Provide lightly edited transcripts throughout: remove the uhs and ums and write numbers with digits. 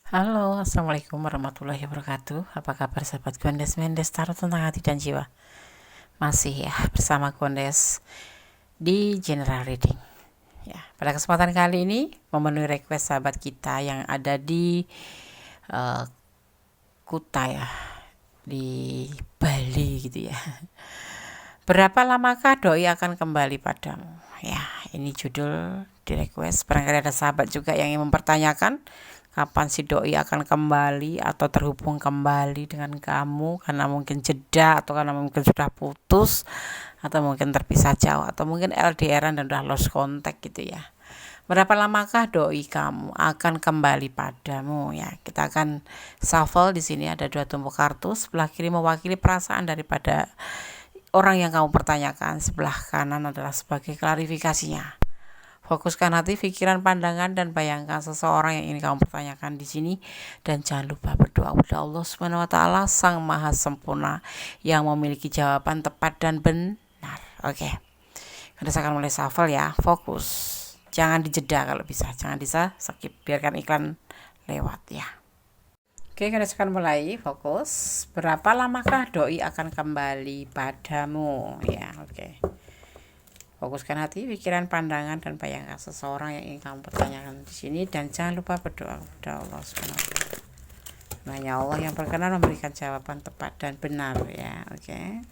Halo, assalamualaikum warahmatullahi wabarakatuh. Apa kabar sahabat Gondes Mendes Tarot tentang hati dan jiwa? Masih ya bersama Gondes di General Reading. Ya, pada kesempatan kali ini memenuhi request sahabat kita yang ada di Kuta ya, di Bali gitu ya. Berapa lamakah doi akan kembali padamu? Ya, ini judul di request. Barangkali ada sahabat juga yang ingin mempertanyakan kapan si doi akan kembali atau terhubung kembali dengan kamu, karena mungkin jeda atau karena mungkin sudah putus atau mungkin terpisah jauh atau mungkin LDRan dan udah lost contact gitu ya. Berapa lamakah doi kamu akan kembali padamu ya? Kita akan shuffle. Di sini ada 2 tumpuk kartu. Sebelah kiri mewakili perasaan daripada orang yang kamu pertanyakan, sebelah kanan adalah sebagai klarifikasinya. Fokuskan hati, pikiran, pandangan, dan bayangkan seseorang yang ingin kamu pertanyakan di sini. Dan jangan lupa berdoa kepada Allah Subhanahu wa Ta'ala, Sang Maha Sempurna, yang memiliki jawaban tepat dan benar. Oke, kita akan mulai shuffle ya. Fokus, jangan dijeda kalau bisa, jangan skip, biarkan iklan lewat ya. Oke, kita akan mulai. Fokus. Berapa lamakah doi akan kembali padamu ya? Oke. Fokuskan hati, pikiran, pandangan, dan bayangkan seseorang yang ingin kamu pertanyakan di sini. Dan jangan lupa berdoa kepada Allah Subhanahu wa Ta'ala. Hanya Allah yang berkenan memberikan jawaban tepat dan benar ya. Oke.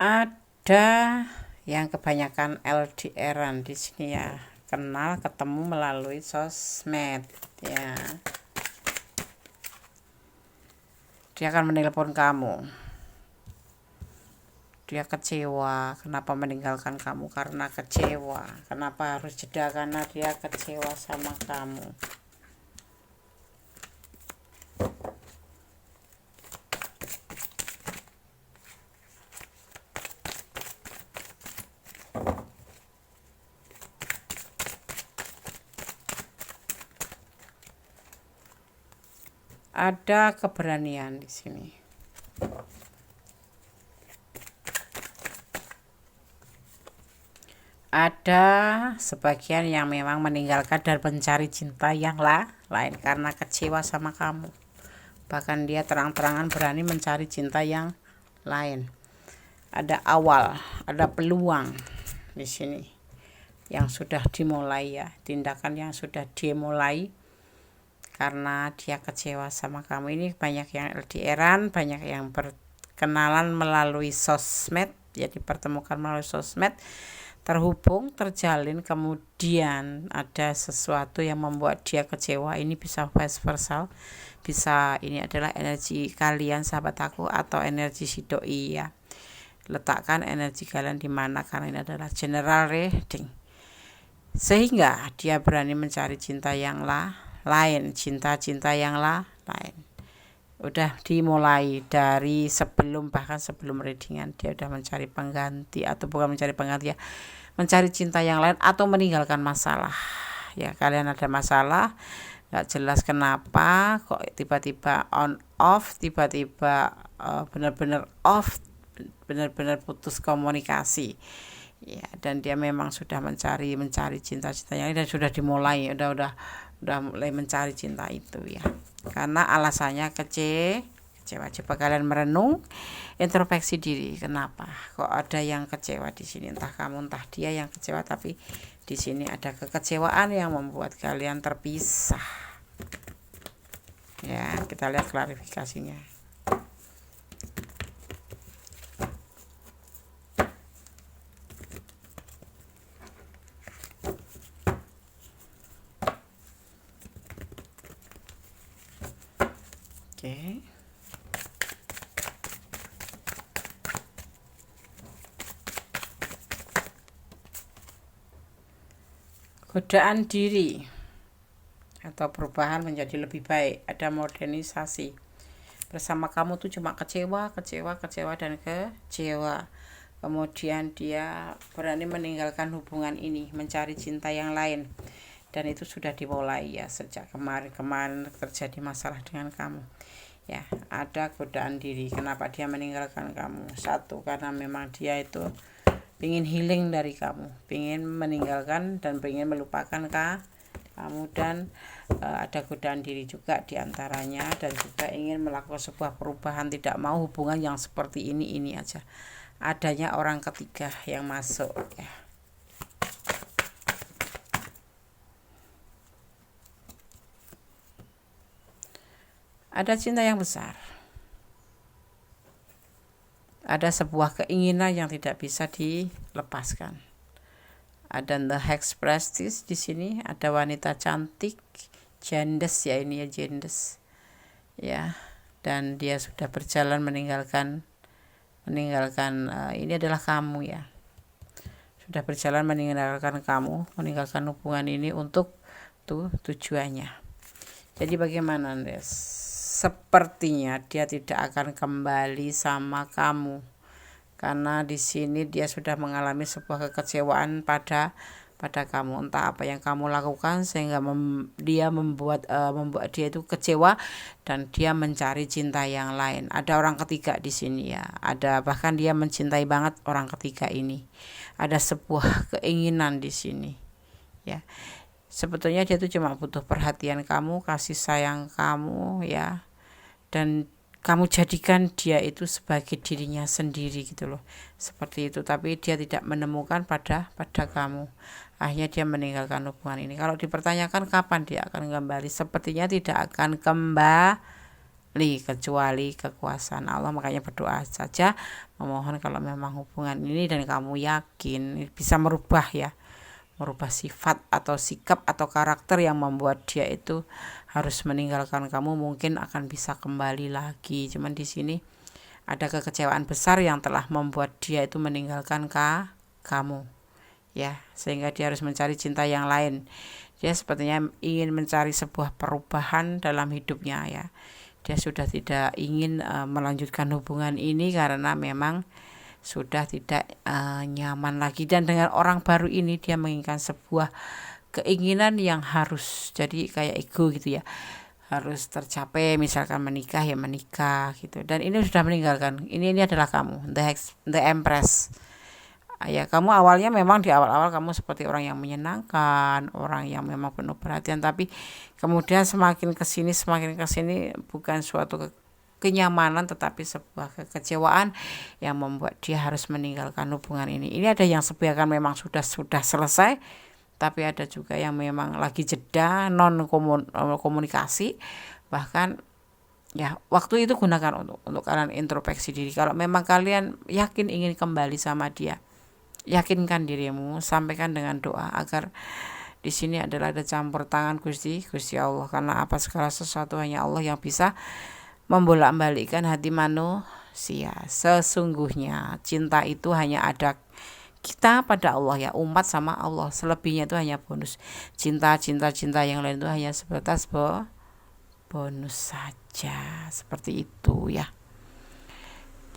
Ada yang kebanyakan LDRan di sini ya, kenal ketemu melalui sosmed ya. Dia akan menelpon kamu. Dia kecewa, kenapa meninggalkan kamu karena kecewa. Kenapa harus jeda, karena dia kecewa sama kamu. Ada keberanian di sini. Ada sebagian yang memang meninggalkan dan mencari cinta yang lain karena kecewa sama kamu. Bahkan dia terang-terangan berani mencari cinta yang lain. Ada awal, ada peluang di sini yang sudah dimulai ya, tindakan yang sudah dimulai karena dia kecewa sama kamu. Ini banyak yang LDRan, banyak yang berkenalan melalui sosmed, jadi pertemukan melalui sosmed, terhubung, terjalin, kemudian ada sesuatu yang membuat dia kecewa. Ini bisa vice versa, bisa ini adalah energi kalian sahabat aku atau energi si doi ya. Letakkan energi kalian di mana, karena ini adalah general reading, sehingga dia berani mencari cinta yang lain, cinta yang lain. Udah dimulai dari bahkan sebelum readingan dia udah mencari pengganti, atau bukan mencari pengganti ya, mencari cinta yang lain atau meninggalkan masalah ya. Kalian ada masalah, nggak jelas kenapa kok tiba-tiba on off, tiba-tiba benar-benar off, benar-benar putus komunikasi ya. Dan dia memang sudah mencari cinta-cinta yang lain, dan sudah dimulai, udah mulai mencari cinta itu ya, karena alasannya kecewa. Coba kalian merenung, introspeksi diri, kenapa kok ada yang kecewa di sini, entah kamu entah dia yang kecewa, tapi di sini ada kekecewaan yang membuat kalian terpisah ya. Kita lihat klarifikasinya. Oke. Godaan diri atau perubahan menjadi lebih baik, ada modernisasi. Bersama kamu tuh cuma kecewa dan kecewa. Kemudian dia berani meninggalkan hubungan ini, mencari cinta yang lain. dan itu sudah dimulai ya sejak kemarin terjadi masalah dengan kamu ya. Ada godaan diri. Kenapa dia meninggalkan kamu? Satu, karena memang dia itu ingin healing dari kamu, ingin meninggalkan dan ingin melupakan kamu, dan ada godaan diri juga diantaranya, dan juga ingin melakukan sebuah perubahan, tidak mau hubungan yang seperti ini aja. Adanya orang ketiga yang masuk ya. Ada cinta yang besar. Ada sebuah keinginan yang tidak bisa dilepaskan. Ada the Hex Prestige di sini, ada wanita cantik, Jendes ya, ini ya Jendes. Ya, dan dia sudah berjalan meninggalkan ini adalah kamu ya. Sudah berjalan meninggalkan kamu, meninggalkan hubungan ini untuk tujuannya. Jadi bagaimana, Des? Sepertinya dia tidak akan kembali sama kamu, karena di sini dia sudah mengalami sebuah kekecewaan pada kamu. Entah apa yang kamu lakukan sehingga dia membuat dia itu kecewa, dan dia mencari cinta yang lain. Ada orang ketiga di sini ya. Ada, bahkan dia mencintai banget orang ketiga ini. Ada sebuah keinginan di sini ya. Sebetulnya dia itu cuma butuh perhatian kamu, kasih sayang kamu ya, dan kamu jadikan dia itu sebagai dirinya sendiri gitu loh, seperti itu. Tapi dia tidak menemukan pada kamu, akhirnya dia meninggalkan hubungan ini. Kalau dipertanyakan kapan dia akan kembali, sepertinya tidak akan kembali kecuali kekuasaan Allah. Makanya berdoa saja, memohon kalau memang hubungan ini dan kamu yakin bisa merubah sifat atau sikap atau karakter yang membuat dia itu harus meninggalkan kamu, mungkin akan bisa kembali lagi. Cuman di sini ada kekecewaan besar yang telah membuat dia itu meninggalkan kamu ya, sehingga dia harus mencari cinta yang lain. Dia sepertinya ingin mencari sebuah perubahan dalam hidupnya ya. Dia sudah tidak ingin melanjutkan hubungan ini karena memang sudah tidak nyaman lagi, dan dengan orang baru ini dia menginginkan sebuah keinginan yang harus jadi kayak ego gitu ya, harus tercapai, misalkan menikah ya menikah gitu. Dan ini sudah meninggalkan, ini adalah kamu, the Empress ya. Kamu awalnya memang di awal-awal kamu seperti orang yang menyenangkan, orang yang memang penuh perhatian, tapi kemudian semakin kesini bukan suatu kenyamanan, tetapi sebuah kekecewaan yang membuat dia harus meninggalkan hubungan ini. Ini ada yang sebenarnya memang sudah selesai, tapi ada juga yang memang lagi jeda, non komunikasi. Bahkan ya waktu itu gunakan untuk kalian introspeksi diri. Kalau memang kalian yakin ingin kembali sama dia, yakinkan dirimu, sampaikan dengan doa agar di sini adalah ada campur tangan Gusti Allah, karena apa, segala sesuatu hanya Allah yang bisa membolak-balikkan hati manusia. Sesungguhnya cinta itu hanya ada kita pada Allah ya, umat sama Allah. Selebihnya itu hanya bonus. Cinta yang lain itu hanya sebatas bonus saja, seperti itu ya.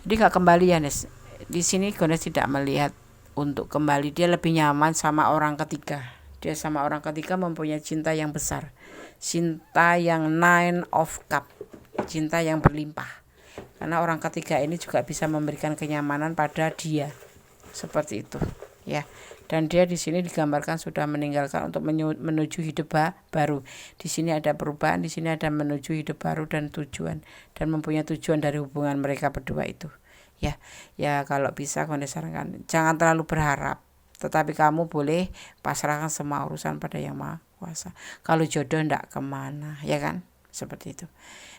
Jadi gak kembali ya, Nes. Di sini Gones tidak melihat untuk kembali. Dia lebih nyaman sama orang ketiga. Dia sama orang ketiga mempunyai cinta yang besar, cinta yang 9 of cup, cinta yang berlimpah. Karena orang ketiga ini juga bisa memberikan kenyamanan pada dia, seperti itu ya. Dan dia di sini digambarkan sudah meninggalkan untuk menuju hidup baru. Di sini ada perubahan, di sini ada menuju hidup baru dan tujuan, dan mempunyai tujuan dari hubungan mereka berdua itu ya. Ya kalau bisa Gones sarankan jangan terlalu berharap, tetapi kamu boleh pasrahkan semua urusan pada Yang Maha Kuasa. Kalau jodoh ndak kemana ya kan, seperti itu.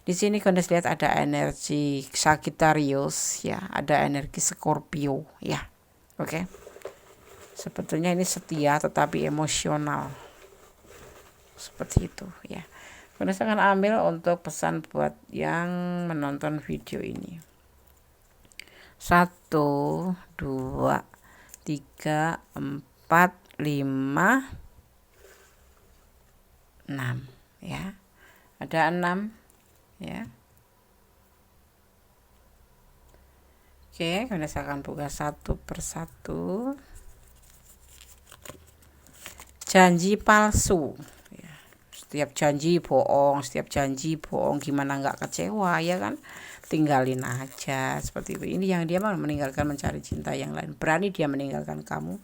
Di sini Gones lihat ada energi Sagittarius ya, ada energi Scorpio ya. Oke. Sebetulnya ini setia tetapi emosional, seperti itu ya. Gones akan ambil untuk pesan buat yang menonton video ini. 1, 2, 3, 4, 5, 6 ya. Ada 6 ya. Oke, Gones akan buka satu persatu. janji palsu. Ya, setiap janji bohong, gimana nggak kecewa ya kan? Tinggalin aja seperti itu. Ini yang dia mau meninggalkan, mencari cinta yang lain. Berani dia meninggalkan kamu,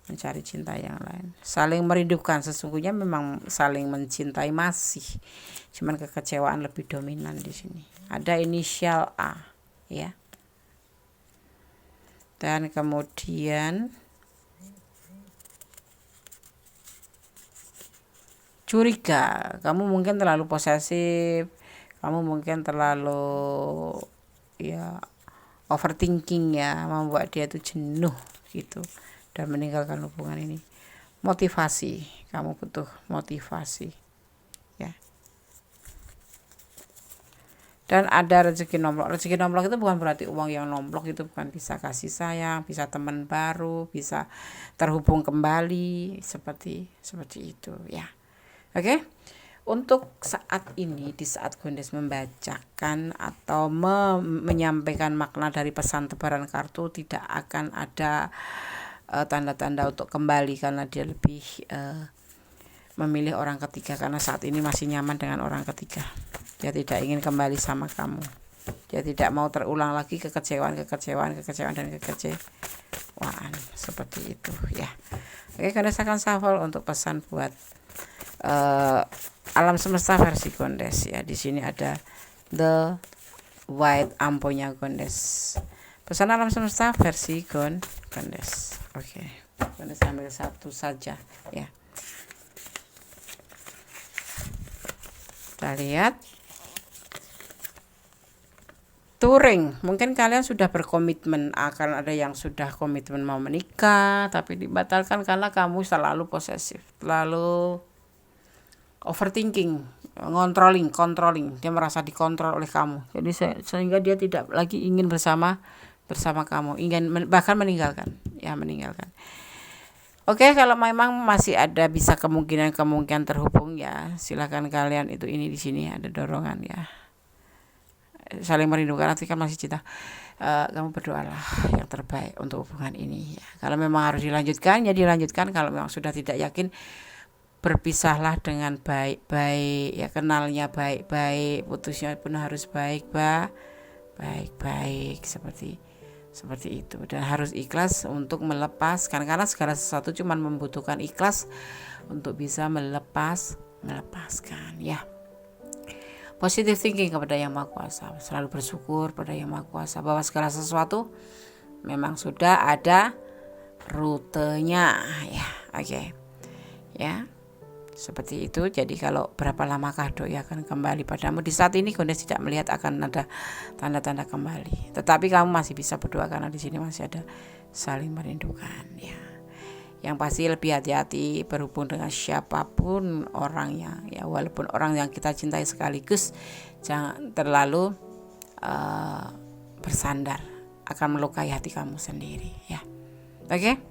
mencari cinta yang lain. Saling merindukan, sesungguhnya memang saling mencintai masih. Cuman kekecewaan lebih dominan di sini. Ada inisial A, ya. Dan kemudian curiga, kamu mungkin terlalu posesif, kamu mungkin terlalu ya overthinking ya, membuat dia itu jenuh gitu dan meninggalkan hubungan ini. Motivasi, kamu butuh motivasi ya. Dan ada rezeki nomplok. Rezeki nomplok itu bukan berarti uang yang nomplok, itu bukan, bisa kasih sayang, bisa teman baru, bisa terhubung kembali, seperti itu ya. Oke. Untuk saat ini, di saat Gondes membacakan atau menyampaikan makna dari pesan tebaran kartu, tidak akan ada tanda-tanda untuk kembali, karena dia lebih memilih orang ketiga, karena saat ini masih nyaman dengan orang ketiga. Dia tidak ingin kembali sama kamu. Dia tidak mau terulang lagi kekecewaan dan kekecewaan seperti itu ya. Oke, Gondes akan shuffle untuk pesan buat alam semesta versi Gondes ya. Di sini ada The White amponya Gondes. Pesan alam semesta versi Gondes. Oke. Gondes ambil satu saja ya. Kita lihat. Touring, mungkin kalian sudah berkomitmen, akan ada yang sudah komitmen mau menikah tapi dibatalkan karena kamu selalu posesif, terlalu overthinking, controlling. Dia merasa dikontrol oleh kamu. Jadi sehingga dia tidak lagi ingin bersama kamu, ingin bahkan meninggalkan. Oke, kalau memang masih ada bisa kemungkinan terhubung ya, silakan kalian ini di sini ada dorongan ya. Saling merindukan, nanti kan masih cinta. Kamu berdoalah yang terbaik untuk hubungan ini ya. Kalau memang harus dilanjutkan ya dilanjutkan, kalau memang sudah tidak yakin berpisahlah dengan baik-baik ya, kenalnya baik-baik, putusnya pun harus baik-baik seperti itu, dan harus ikhlas untuk melepaskan, karena segala sesuatu cuma membutuhkan ikhlas untuk bisa melepaskan ya. Positive thinking kepada Yang Maha Kuasa, selalu bersyukur pada Yang Maha Kuasa bahwa segala sesuatu memang sudah ada rutenya ya. Oke. Ya. Seperti itu. Jadi kalau berapa lamakah doi akan kembali padamu, di saat ini Gondes tidak melihat akan ada tanda-tanda kembali. Tetapi kamu masih bisa berdoa karena di sini masih ada saling merindukan ya. Yang pasti lebih hati-hati berhubung dengan siapapun orangnya ya, walaupun orang yang kita cintai sekaligus, jangan terlalu bersandar, akan melukai hati kamu sendiri ya. Oke?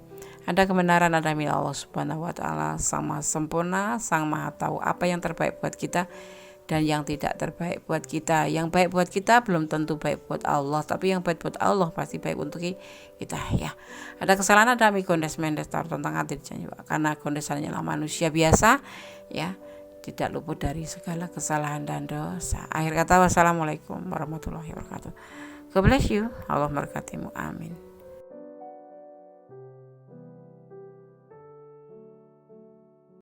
Ada kebenaran, ada milik Allah Subhanahu wa taala, Sang Maha Sempurna, Sang Maha Tahu apa yang terbaik buat kita dan yang tidak terbaik buat kita. Yang baik buat kita belum tentu baik buat Allah, tapi yang baik buat Allah pasti baik untuk kita ya. Ada kesalahan, ada Gondes Mendes taruh tentang hati janji, karena Gondes hanyalah manusia biasa ya, tidak luput dari segala kesalahan dan dosa. Akhir kata, wassalamualaikum warahmatullahi wabarakatuh. God bless you. Allah memberkatimu. Amin.